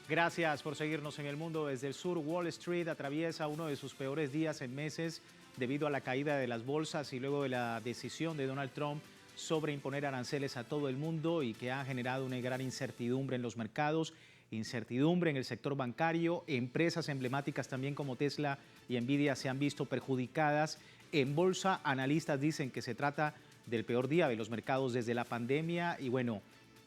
Gracias por seguirnos en el mundo desde el sur. Wall Street atraviesa uno de sus peores días en meses debido a la caída de las bolsas y luego de la decisión de Donald Trump sobre imponer aranceles a todo el mundo y que ha generado una gran incertidumbre en los mercados, incertidumbre en el sector bancario. Empresas emblemáticas también como Tesla y Nvidia se han visto perjudicadas. En bolsa, analistas dicen que se trata del peor día de los mercados desde la pandemia y bueno,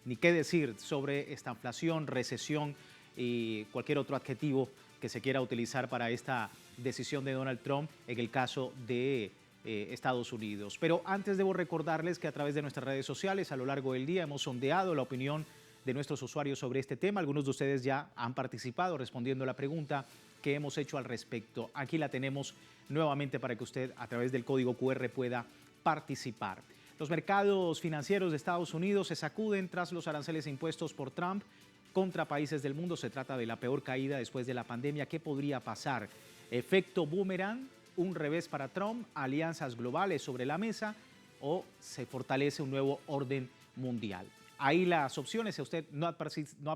ni qué decir sobre esta inflación, recesión y cualquier otro adjetivo que se quiera utilizar para esta decisión de Donald Trump en el caso de Estados Unidos. Pero antes debo recordarles que a través de nuestras redes sociales a lo largo del día hemos sondeado la opinión de nuestros usuarios sobre este tema. Algunos de ustedes ya han participado respondiendo a la pregunta que hemos hecho al respecto. Aquí la tenemos nuevamente para que usted a través del código QR pueda participar. Los mercados financieros de Estados Unidos se sacuden tras los aranceles impuestos por Trump contra países del mundo. Se trata de la peor caída después de la pandemia. ¿Qué podría pasar? ¿Efecto boomerang? ¿Un revés para Trump? ¿Alianzas globales sobre la mesa? ¿O se fortalece un nuevo orden mundial? Ahí las opciones. Si usted no ha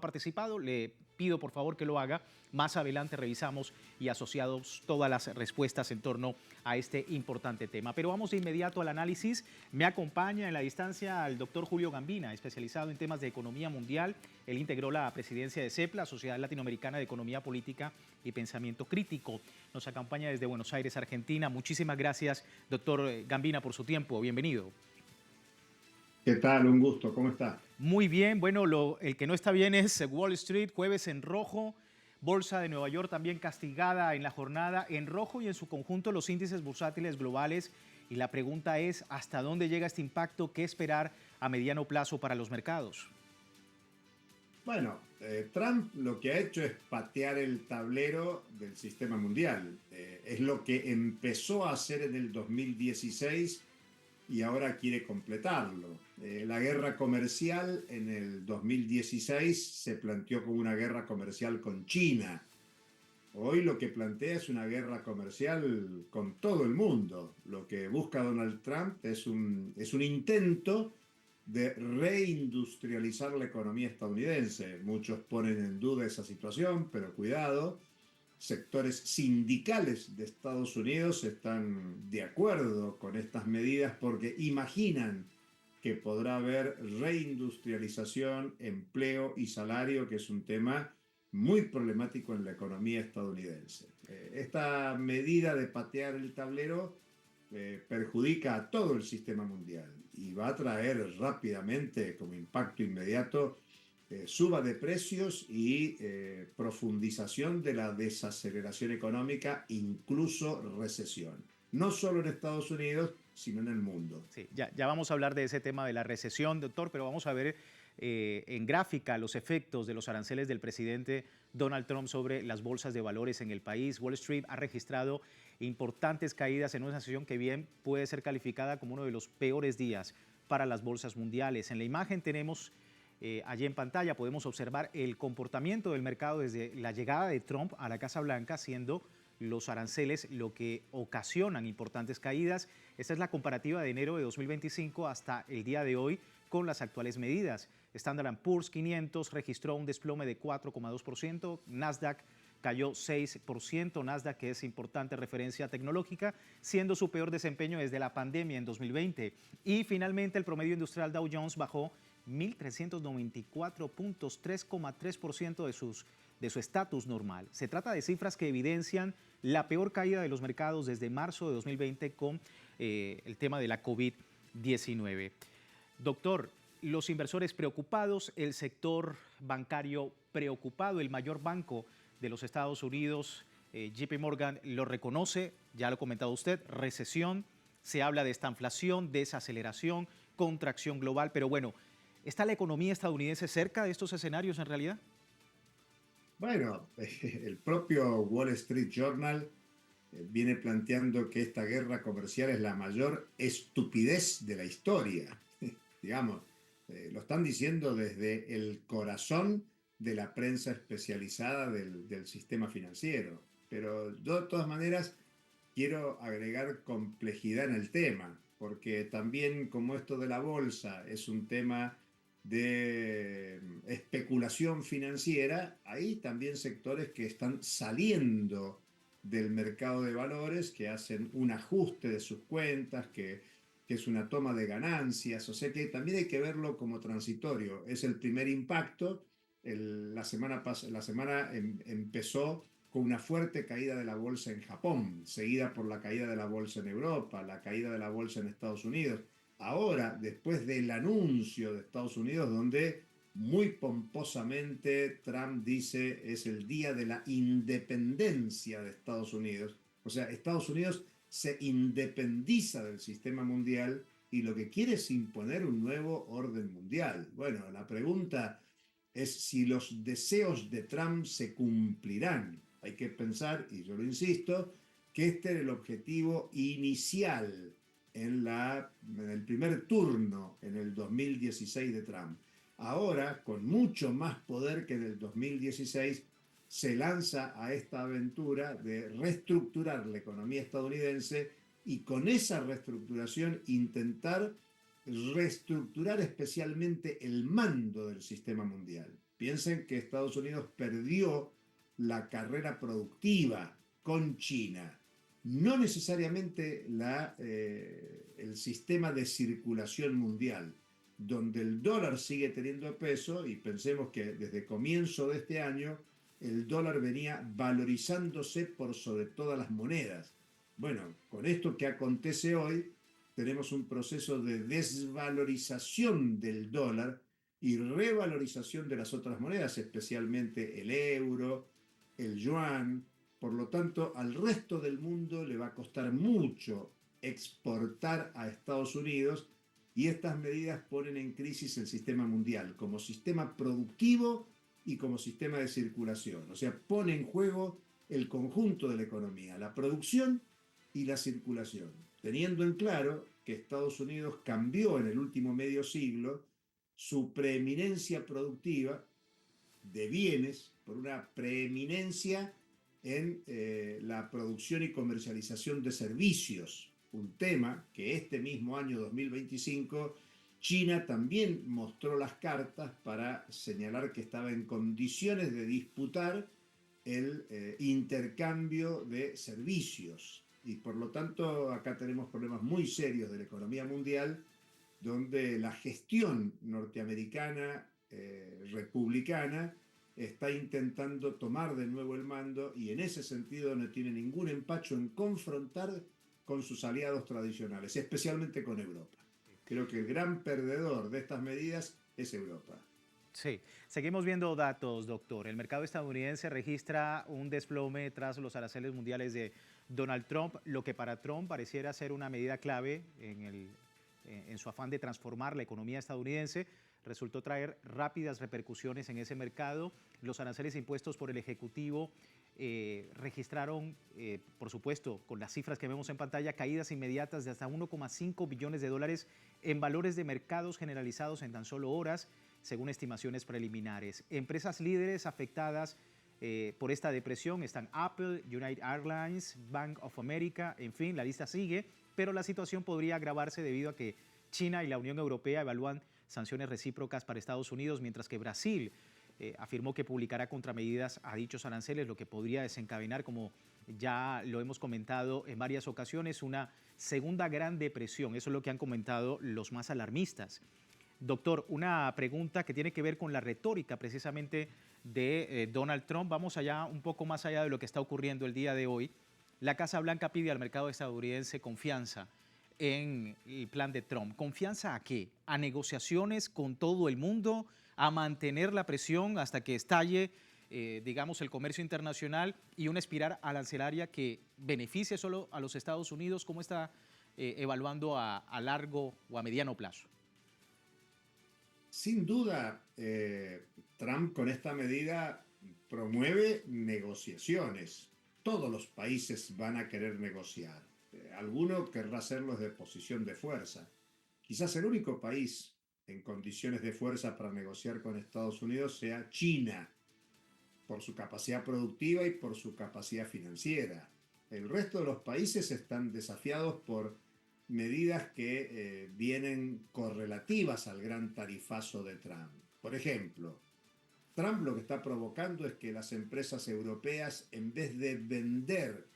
participado, le pido por favor que lo haga. Más adelante revisamos y asociados todas las respuestas en torno a este importante tema. Pero vamos de inmediato al análisis. Me acompaña en la distancia el doctor Julio Gambina, especializado en temas de economía mundial. Él integró la presidencia de CEP, la Sociedad Latinoamericana de Economía Política y Pensamiento Crítico. Nos acompaña desde Buenos Aires, Argentina. Muchísimas gracias, doctor Gambina, por su tiempo. Bienvenido. ¿Qué tal? Un gusto, ¿cómo está? Muy bien, bueno, el que no está bien es Wall Street, jueves en rojo, Bolsa de Nueva York también castigada en la jornada, en rojo y en su conjunto los índices bursátiles globales. Y la pregunta es, ¿hasta dónde llega este impacto? ¿Qué esperar a mediano plazo para los mercados? Bueno, Trump lo que ha hecho es patear el tablero del sistema mundial. Es lo que empezó a hacer en el 2016 y ahora quiere completarlo. La guerra comercial en el 2016 se planteó como una guerra comercial con China. Hoy lo que plantea es una guerra comercial con todo el mundo. Lo que busca Donald Trump es un intento de reindustrializar la economía estadounidense. Muchos ponen en duda esa situación, pero cuidado, sectores sindicales de Estados Unidos están de acuerdo con estas medidas porque imaginan que podrá haber reindustrialización, empleo y salario, que es un tema muy problemático en la economía estadounidense. Esta medida de patear el tablero perjudica a todo el sistema mundial y va a traer rápidamente, como impacto inmediato, suba de precios y profundización de la desaceleración económica, incluso recesión. No solo en Estados Unidos, sino en el mundo. Sí, ya vamos a hablar de ese tema de la recesión, doctor, pero vamos a ver en gráfica los efectos de los aranceles del presidente Donald Trump sobre las bolsas de valores en el país. Wall Street ha registrado importantes caídas en una sesión que bien puede ser calificada como uno de los peores días para las bolsas mundiales. En la imagen tenemos allí en pantalla, podemos observar el comportamiento del mercado desde la llegada de Trump a la Casa Blanca, siendo los aranceles lo que ocasionan importantes caídas. Esta es la comparativa de enero de 2025 hasta el día de hoy con las actuales medidas. Standard & Poor's 500 registró un desplome de 4,2%, Nasdaq cayó 6%, Nasdaq que es importante referencia tecnológica, siendo su peor desempeño desde la pandemia en 2020. Y finalmente el promedio industrial Dow Jones bajó 1.394 puntos, 3,3% de su estatus normal. Se trata de cifras que evidencian la peor caída de los mercados desde marzo de 2020 con el tema de la COVID-19. Doctor, los inversores preocupados, el sector bancario preocupado, el mayor banco de los Estados Unidos, JP Morgan, lo reconoce, ya lo ha comentado usted, recesión, se habla de estanflación, desaceleración, contracción global, pero bueno, ¿está la economía estadounidense cerca de estos escenarios en realidad? Bueno, el propio Wall Street Journal viene planteando que esta guerra comercial es la mayor estupidez de la historia. Digamos, lo están diciendo desde el corazón de la prensa especializada del sistema financiero. Pero yo de todas maneras quiero agregar complejidad en el tema, porque también como esto de la bolsa es un tema de especulación financiera, hay también sectores que están saliendo del mercado de valores, que hacen un ajuste de sus cuentas, que es una toma de ganancias, o sea que también hay que verlo como transitorio. Es el primer impacto. La semana empezó con una fuerte caída de la bolsa en Japón, seguida por la caída de la bolsa en Europa, la caída de la bolsa en Estados Unidos. Ahora, después del anuncio de Estados Unidos, donde muy pomposamente Trump dice es el día de la independencia de Estados Unidos, o sea, Estados Unidos se independiza del sistema mundial y lo que quiere es imponer un nuevo orden mundial. Bueno, la pregunta es si los deseos de Trump se cumplirán. Hay que pensar, y yo lo insisto, que este era el objetivo inicial en el primer turno en el 2016 de Trump. Ahora, con mucho más poder que en el 2016, se lanza a esta aventura de reestructurar la economía estadounidense y con esa reestructuración intentar reestructurar especialmente el mando del sistema mundial. Piensen que Estados Unidos perdió la carrera productiva con China, no necesariamente el sistema de circulación mundial, donde el dólar sigue teniendo peso, y pensemos que desde comienzo de este año el dólar venía valorizándose por sobre todas las monedas. Bueno, con esto que acontece hoy, tenemos un proceso de desvalorización del dólar y revalorización de las otras monedas, especialmente el euro, el yuan. Por lo tanto, al resto del mundo le va a costar mucho exportar a Estados Unidos y estas medidas ponen en crisis el sistema mundial como sistema productivo y como sistema de circulación. O sea, pone en juego el conjunto de la economía, la producción y la circulación, teniendo en claro que Estados Unidos cambió en el último medio siglo su preeminencia productiva de bienes por una preeminencia en la producción y comercialización de servicios, un tema que este mismo año 2025 China también mostró las cartas para señalar que estaba en condiciones de disputar el intercambio de servicios. Y por lo tanto acá tenemos problemas muy serios de la economía mundial, donde la gestión norteamericana republicana está intentando tomar de nuevo el mando y en ese sentido no tiene ningún empacho en confrontar con sus aliados tradicionales, especialmente con Europa. Creo que el gran perdedor de estas medidas es Europa. Sí, seguimos viendo datos, doctor. El mercado estadounidense registra un desplome tras los aranceles mundiales de Donald Trump, lo que para Trump pareciera ser una medida clave en su afán de transformar la economía estadounidense, resultó traer rápidas repercusiones en ese mercado. Los aranceles impuestos por el Ejecutivo registraron, por supuesto, con las cifras que vemos en pantalla, caídas inmediatas de hasta 1,5 billones de dólares en valores de mercados generalizados en tan solo horas, según estimaciones preliminares. Empresas líderes afectadas por esta depresión están Apple, United Airlines, Bank of America, en fin, la lista sigue, pero la situación podría agravarse debido a que China y la Unión Europea evalúan sanciones recíprocas para Estados Unidos, mientras que Brasil afirmó que publicará contramedidas a dichos aranceles, lo que podría desencadenar, como ya lo hemos comentado en varias ocasiones, una segunda gran depresión. Eso es lo que han comentado los más alarmistas. Doctor, una pregunta que tiene que ver con la retórica precisamente de Donald Trump. Vamos allá, un poco más allá de lo que está ocurriendo el día de hoy. La Casa Blanca pide al mercado estadounidense confianza en el plan de Trump. ¿Confianza a qué? ¿A negociaciones con todo el mundo? ¿A mantener la presión hasta que estalle, digamos, el comercio internacional y una espiral arancelaria que beneficie solo a los Estados Unidos? ¿Cómo está evaluando a largo o a mediano plazo? Sin duda, Trump con esta medida promueve negociaciones. Todos los países van a querer negociar. Alguno querrá hacerlo de posición de fuerza. Quizás el único país en condiciones de fuerza para negociar con Estados Unidos sea China, por su capacidad productiva y por su capacidad financiera. El resto de los países están desafiados por medidas que vienen correlativas al gran tarifazo de Trump. Por ejemplo, Trump lo que está provocando es que las empresas europeas, en vez de vender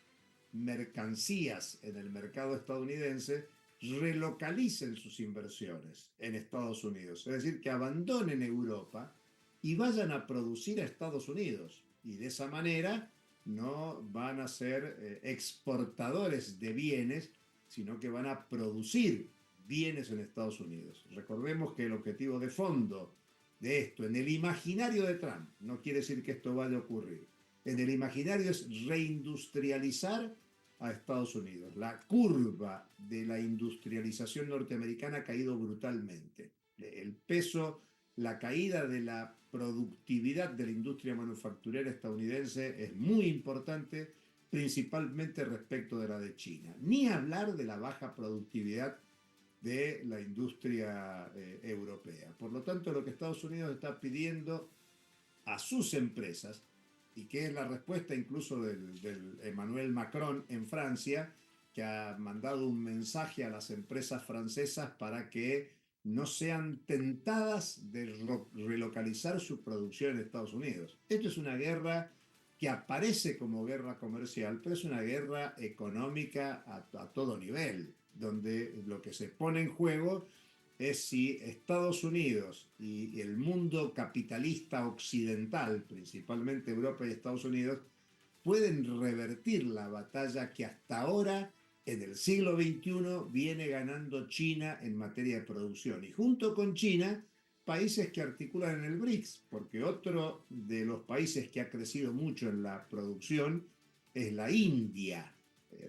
mercancías en el mercado estadounidense, relocalicen sus inversiones en Estados Unidos. Es decir, que abandonen Europa y vayan a producir a Estados Unidos. Y de esa manera no van a ser exportadores de bienes, sino que van a producir bienes en Estados Unidos. Recordemos que el objetivo de fondo de esto, en el imaginario de Trump, no quiere decir que esto vaya a ocurrir, en el imaginario es reindustrializar a Estados Unidos. La curva de la industrialización norteamericana ha caído brutalmente. El peso, la caída de la productividad de la industria manufacturera estadounidense es muy importante, principalmente respecto de la de China. Ni hablar de la baja productividad de la industria europea. Por lo tanto, lo que Estados Unidos está pidiendo a sus empresas, y que es la respuesta incluso del Emmanuel Macron en Francia, que ha mandado un mensaje a las empresas francesas para que no sean tentadas de relocalizar su producción en Estados Unidos. Esto es una guerra que aparece como guerra comercial, pero es una guerra económica a todo nivel, donde lo que se pone en juego es si Estados Unidos y el mundo capitalista occidental, principalmente Europa y Estados Unidos, pueden revertir la batalla que hasta ahora, en el siglo XXI, viene ganando China en materia de producción. Y junto con China, países que articulan en el BRICS, porque otro de los países que ha crecido mucho en la producción es la India.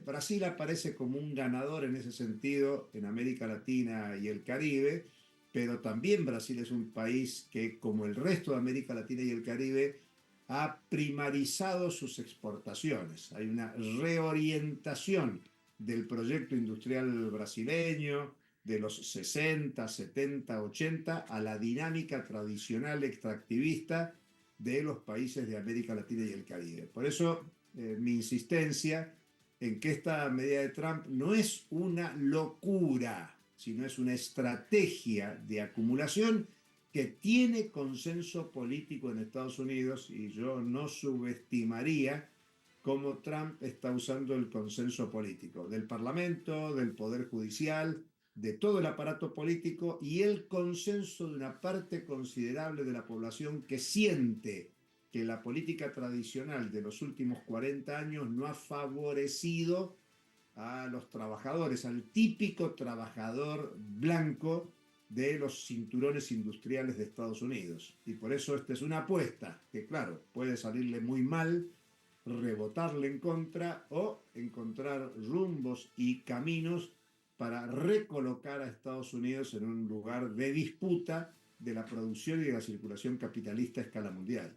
Brasil aparece como un ganador en ese sentido en América Latina y el Caribe, pero también Brasil es un país que, como el resto de América Latina y el Caribe, ha primarizado sus exportaciones. Hay una reorientación del proyecto industrial brasileño de los 60, 70, 80 a la dinámica tradicional extractivista de los países de América Latina y el Caribe. Por eso mi insistencia en que esta medida de Trump no es una locura, sino es una estrategia de acumulación que tiene consenso político en Estados Unidos, y yo no subestimaría cómo Trump está usando el consenso político del Parlamento, del Poder Judicial, de todo el aparato político y el consenso de una parte considerable de la población que siente que la política tradicional de los últimos 40 años no ha favorecido a los trabajadores, al típico trabajador blanco de los cinturones industriales de Estados Unidos. Y por eso esta es una apuesta que, claro, puede salirle muy mal, rebotarle en contra o encontrar rumbos y caminos para recolocar a Estados Unidos en un lugar de disputa de la producción y de la circulación capitalista a escala mundial.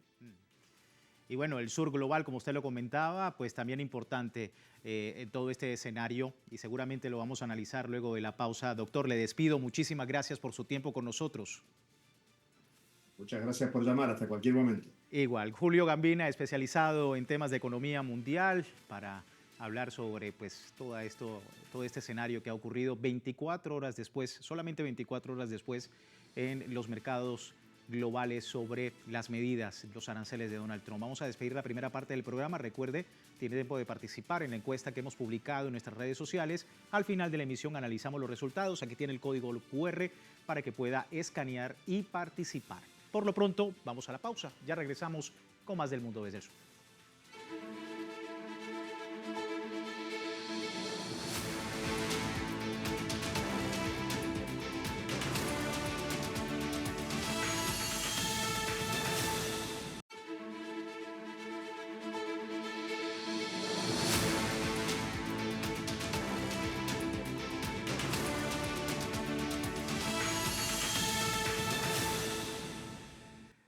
Y bueno, el sur global, como usted lo comentaba, pues también importante en todo este escenario, y seguramente lo vamos a analizar luego de la pausa. Doctor, le despido. Muchísimas gracias por su tiempo con nosotros. Muchas gracias por llamar. Hasta cualquier momento. Igual, Julio Gambina, especializado en temas de economía mundial, para hablar sobre pues todo este escenario que ha ocurrido 24 horas después, solamente 24 horas después, en los mercados globales sobre las medidas, los aranceles de Donald Trump. Vamos a despedir la primera parte del programa. Recuerde, tiene tiempo de participar en la encuesta que hemos publicado en nuestras redes sociales. Al final de la emisión analizamos los resultados. Aquí tiene el código QR para que pueda escanear y participar. Por lo pronto, vamos a la pausa. Ya regresamos con más del Mundo desde el Sur.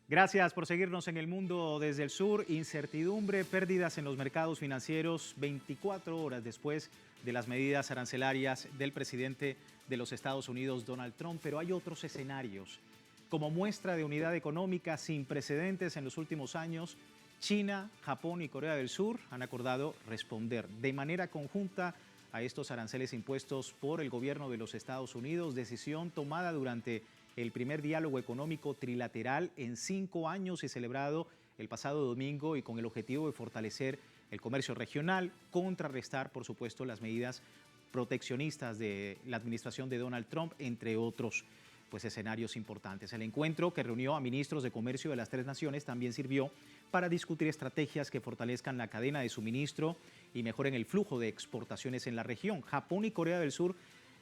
Gracias por seguirnos en El Mundo desde el Sur. Incertidumbre, pérdidas en los mercados financieros 24 horas después de las medidas arancelarias del presidente de los Estados Unidos, Donald Trump. Pero hay otros escenarios. Como muestra de unidad económica sin precedentes en los últimos años, China, Japón y Corea del Sur han acordado responder de manera conjunta a estos aranceles impuestos por el gobierno de los Estados Unidos, decisión tomada durante el primer diálogo económico trilateral en 5 años y celebrado el pasado domingo, y con el objetivo de fortalecer el comercio regional, contrarrestar, por supuesto, las medidas proteccionistas de la administración de Donald Trump, entre otros escenarios importantes. El encuentro, que reunió a ministros de comercio de las 3 naciones, también sirvió para discutir estrategias que fortalezcan la cadena de suministro y mejoren el flujo de exportaciones en la región. Japón y Corea del Sur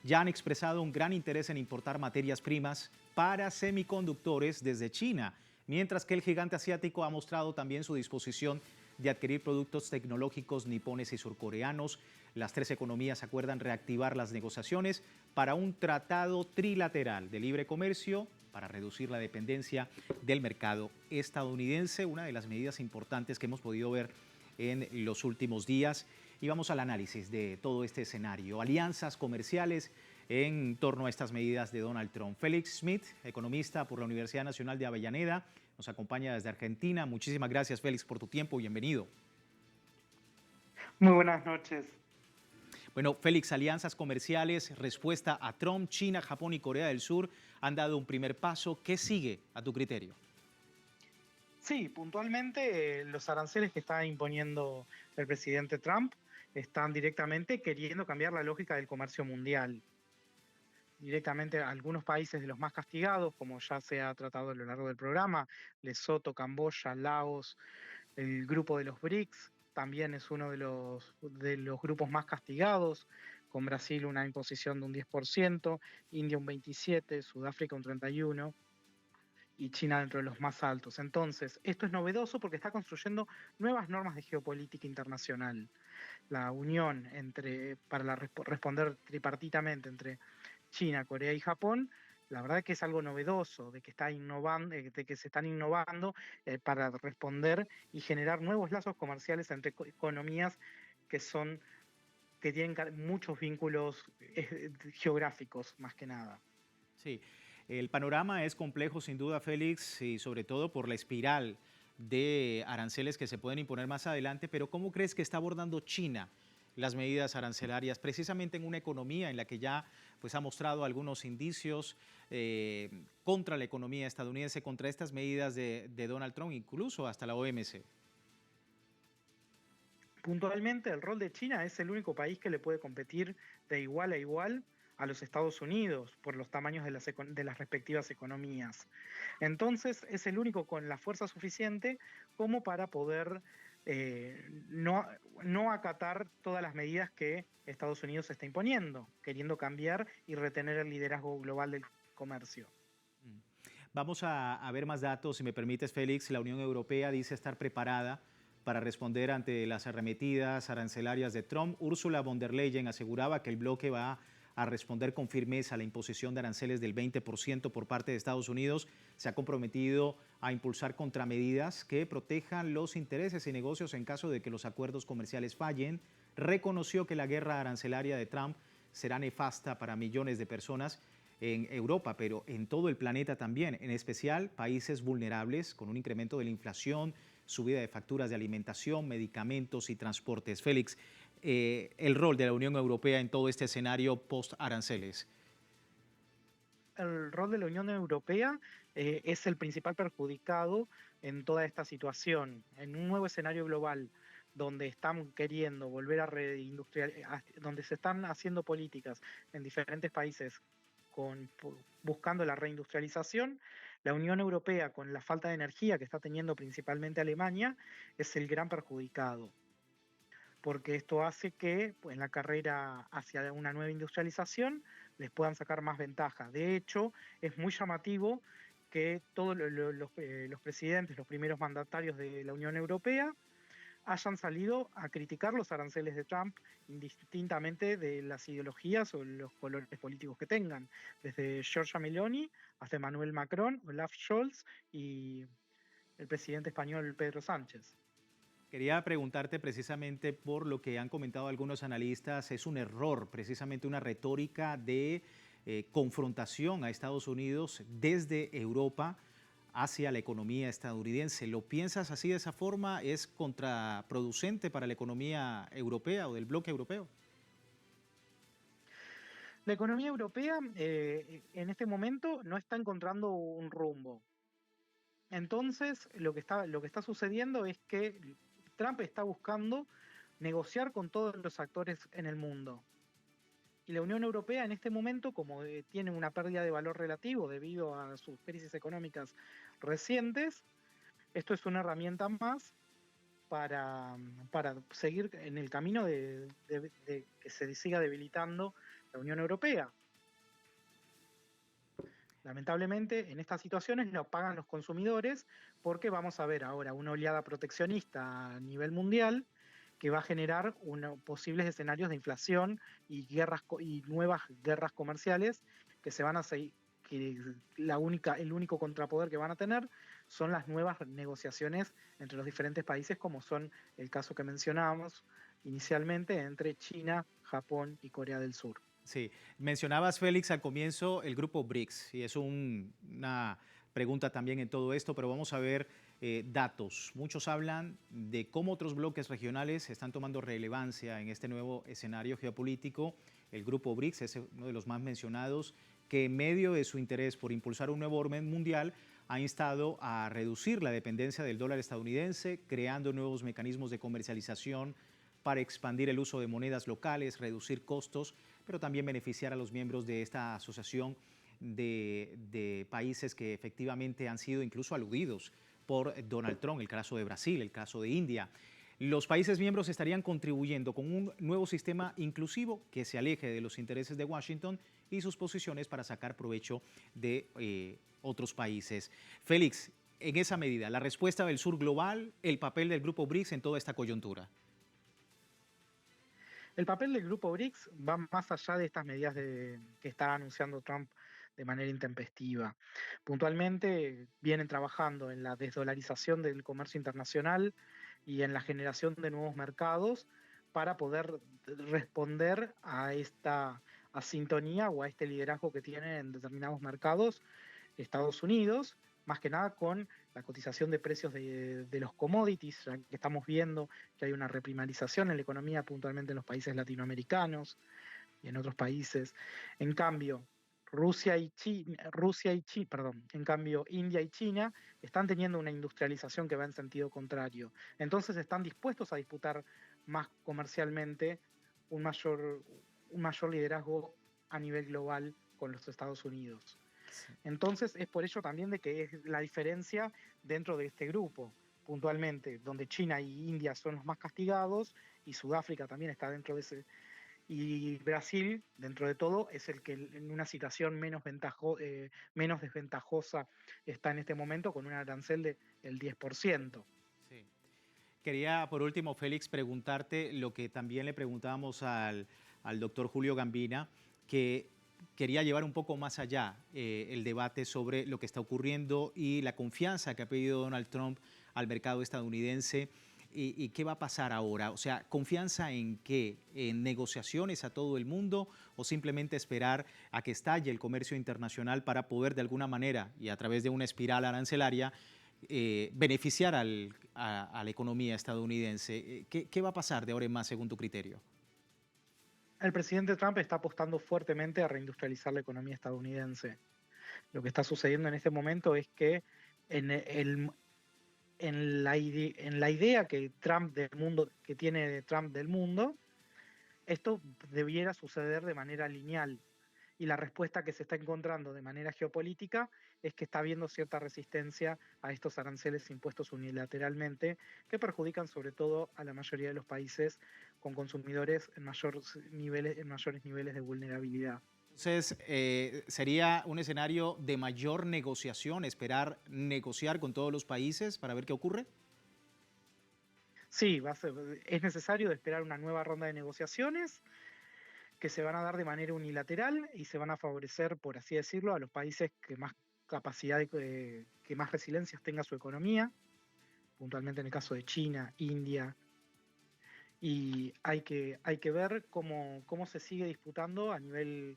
ya han expresado un gran interés en importar materias primas para semiconductores desde China, mientras que el gigante asiático ha mostrado también su disposición de adquirir productos tecnológicos nipones y surcoreanos. Las 3 economías acuerdan reactivar las negociaciones para un tratado trilateral de libre comercio para reducir la dependencia del mercado estadounidense, una de las medidas importantes que hemos podido ver en los últimos días. Y vamos al análisis de todo este escenario, alianzas comerciales en torno a estas medidas de Donald Trump. Félix Schmidt, economista por la Universidad Nacional de Avellaneda, nos acompaña desde Argentina. Muchísimas gracias, Félix, por tu tiempo. Bienvenido. Muy buenas noches. Bueno, Félix, alianzas comerciales, respuesta a Trump, China, Japón y Corea del Sur han dado un primer paso. ¿Qué sigue a tu criterio? Sí, puntualmente los aranceles que está imponiendo el presidente Trump están directamente queriendo cambiar la lógica del comercio mundial. Directamente a algunos países de los más castigados, como ya se ha tratado a lo largo del programa, Lesoto, Camboya, Laos, el grupo de los BRICS, también es uno de los grupos más castigados, con Brasil una imposición de un 10%, India un 27%, Sudáfrica un 31%, y China dentro de los más altos. Entonces, esto es novedoso porque está construyendo nuevas normas de geopolítica internacional. La unión para responder tripartitamente entre China, Corea y Japón, la verdad es que es algo novedoso, de que se están innovando para responder y generar nuevos lazos comerciales entre economías que tienen muchos vínculos geográficos, más que nada. Sí, el panorama es complejo sin duda, Félix, y sobre todo por la espiral de aranceles que se pueden imponer más adelante, pero ¿cómo crees que está abordando China las medidas arancelarias, precisamente en una economía en la que ya ha mostrado algunos indicios contra la economía estadounidense, contra estas medidas de Donald Trump, incluso hasta la OMC? Puntualmente, el rol de China es el único país que le puede competir de igual a igual a los Estados Unidos por los tamaños de las respectivas economías. Entonces, es el único con la fuerza suficiente como para poder no acatar todas las medidas que Estados Unidos está imponiendo, queriendo cambiar y retener el liderazgo global del comercio. Vamos a ver más datos, si me permites, Félix. La Unión Europea dice estar preparada para responder ante las arremetidas arancelarias de Trump. Ursula von der Leyen aseguraba que el bloque va a responder con firmeza a la imposición de aranceles del 20% por parte de Estados Unidos. Se ha comprometido a impulsar contramedidas que protejan los intereses y negocios en caso de que los acuerdos comerciales fallen. Reconoció que la guerra arancelaria de Trump será nefasta para millones de personas en Europa, pero en todo el planeta también, en especial países vulnerables con un incremento de la inflación, subida de facturas de alimentación, medicamentos y transportes. Félix, el rol de la Unión Europea en todo este escenario post-aranceles. El rol de la Unión Europea es el principal perjudicado en toda esta situación. En un nuevo escenario global donde están queriendo volver a reindustrializar, donde se están haciendo políticas en diferentes países buscando la reindustrialización, la Unión Europea, con la falta de energía que está teniendo principalmente Alemania, es el gran perjudicado, porque esto hace que en la carrera hacia una nueva industrialización les puedan sacar más ventaja. De hecho, es muy llamativo que todos los presidentes, los primeros mandatarios de la Unión Europea, hayan salido a criticar los aranceles de Trump indistintamente de las ideologías o los colores políticos que tengan, desde Giorgia Meloni hasta Emmanuel Macron, Olaf Scholz y el presidente español Pedro Sánchez. Quería preguntarte precisamente por lo que han comentado algunos analistas, es un error, precisamente una retórica de confrontación a Estados Unidos desde Europa hacia la economía estadounidense. ¿Lo piensas así, de esa forma? ¿Es contraproducente para la economía europea o del bloque europeo? La economía europea en este momento no está encontrando un rumbo. Entonces, lo que está sucediendo es que Trump está buscando negociar con todos los actores en el mundo. Y la Unión Europea en este momento, como tiene una pérdida de valor relativo debido a sus crisis económicas recientes, esto es una herramienta más para seguir en el camino de que se siga debilitando la Unión Europea. Lamentablemente, en estas situaciones lo pagan los consumidores porque vamos a ver ahora una oleada proteccionista a nivel mundial que va a generar posibles escenarios de inflación y nuevas guerras comerciales que se van a seguir, que el único contrapoder que van a tener son las nuevas negociaciones entre los diferentes países, como son el caso que mencionábamos inicialmente entre China, Japón y Corea del Sur. Sí, mencionabas, Félix, al comienzo el grupo BRICS, y es una pregunta también en todo esto, pero vamos a ver datos. Muchos hablan de cómo otros bloques regionales están tomando relevancia en este nuevo escenario geopolítico. El grupo BRICS es uno de los más mencionados, que en medio de su interés por impulsar un nuevo orden mundial, ha instado a reducir la dependencia del dólar estadounidense, creando nuevos mecanismos de comercialización para expandir el uso de monedas locales, reducir costos, pero también beneficiar a los miembros de esta asociación de países que efectivamente han sido incluso aludidos por Donald Trump, el caso de Brasil, el caso de India. Los países miembros estarían contribuyendo con un nuevo sistema inclusivo que se aleje de los intereses de Washington y sus posiciones para sacar provecho de otros países. Félix, en esa medida, la respuesta del sur global, el papel del grupo BRICS en toda esta coyuntura. El papel del grupo BRICS va más allá de estas medidas que está anunciando Trump de manera intempestiva. Puntualmente vienen trabajando en la desdolarización del comercio internacional y en la generación de nuevos mercados para poder responder a esta asintonía o a este liderazgo que tienen en determinados mercados Estados Unidos, más que nada con la cotización de precios de los commodities, ya que estamos viendo que hay una reprimarización en la economía, puntualmente en los países latinoamericanos y en otros países. En cambio, en cambio, India y China están teniendo una industrialización que va en sentido contrario. Entonces están dispuestos a disputar más comercialmente un mayor liderazgo a nivel global con los Estados Unidos. Entonces es por ello también de que es la diferencia dentro de este grupo, puntualmente, donde China y India son los más castigados y Sudáfrica también está dentro de ese, y Brasil, dentro de todo, es el que en una situación menos desventajosa está en este momento con un arancel del 10%. Sí. Quería, por último, Félix, preguntarte lo que también le preguntábamos al doctor Julio Gambina, que quería llevar un poco más allá el debate sobre lo que está ocurriendo y la confianza que ha pedido Donald Trump al mercado estadounidense y qué va a pasar ahora. O sea, ¿confianza en qué? ¿En negociaciones a todo el mundo o simplemente esperar a que estalle el comercio internacional para poder de alguna manera y a través de una espiral arancelaria beneficiar a la economía estadounidense? ¿Qué va a pasar de ahora en más según tu criterio? El presidente Trump está apostando fuertemente a reindustrializar la economía estadounidense. Lo que está sucediendo en este momento es que en, el, en la idea que tiene Trump del mundo, esto debiera suceder de manera lineal. Y la respuesta que se está encontrando de manera geopolítica es que está habiendo cierta resistencia a estos aranceles impuestos unilateralmente que perjudican sobre todo a la mayoría de los países con consumidores en mayores niveles de vulnerabilidad. Entonces, sería un escenario de mayor negociación, esperar negociar con todos los países para ver qué ocurre. Sí, es necesario esperar una nueva ronda de negociaciones que se van a dar de manera unilateral y se van a favorecer, por así decirlo, a los países que más que más resiliencias tenga su economía, puntualmente en el caso de China, India, y hay que ver cómo se sigue disputando a nivel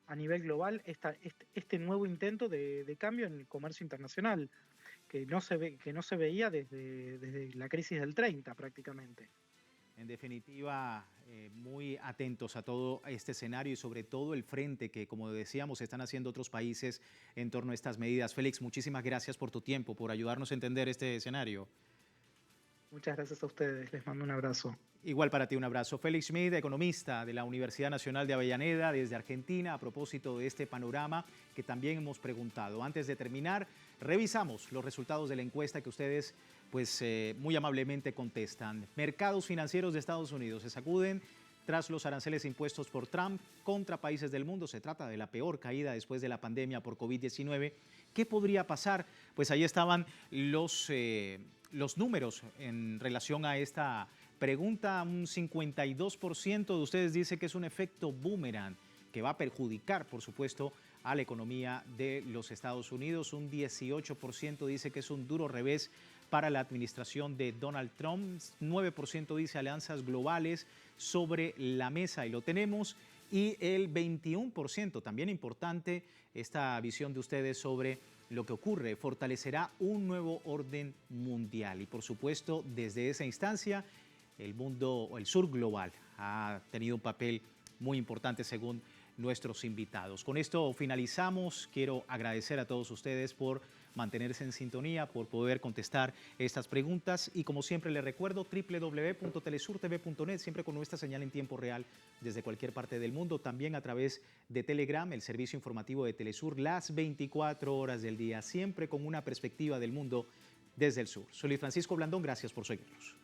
global este nuevo intento de cambio en el comercio internacional, que no se veía desde la crisis del 30 prácticamente. En definitiva, muy atentos a todo este escenario y sobre todo el frente que, como decíamos, están haciendo otros países en torno a estas medidas. Félix, muchísimas gracias por tu tiempo, por ayudarnos a entender este escenario. Muchas gracias a ustedes, les mando un abrazo. Igual para ti, un abrazo. Félix Schmid, economista de la Universidad Nacional de Avellaneda, desde Argentina, a propósito de este panorama que también hemos preguntado. Antes de terminar, revisamos los resultados de la encuesta que ustedes pues muy amablemente contestan. Mercados financieros de Estados Unidos se sacuden tras los aranceles impuestos por Trump contra países del mundo. Se trata de la peor caída después de la pandemia por COVID-19. ¿Qué podría pasar? Pues ahí estaban los números en relación a esta pregunta. Un 52% de ustedes dice que es un efecto boomerang que va a perjudicar, por supuesto, a la economía de los Estados Unidos. Un 18% dice que es un duro revés para la administración de Donald Trump. 9% dice alianzas globales sobre la mesa, y lo tenemos. Y el 21%, también importante esta visión de ustedes sobre lo que ocurre, fortalecerá un nuevo orden mundial. Y por supuesto, desde esa instancia, el mundo, el sur global, ha tenido un papel muy importante según nuestros invitados. Con esto finalizamos. Quiero agradecer a todos ustedes por mantenerse en sintonía, por poder contestar estas preguntas. Y como siempre les recuerdo, www.telesurtv.net, siempre con nuestra señal en tiempo real desde cualquier parte del mundo. También a través de Telegram, el servicio informativo de Telesur, las 24 horas del día, siempre con una perspectiva del mundo desde el sur. Soy Luis Francisco Blandón, gracias por seguirnos.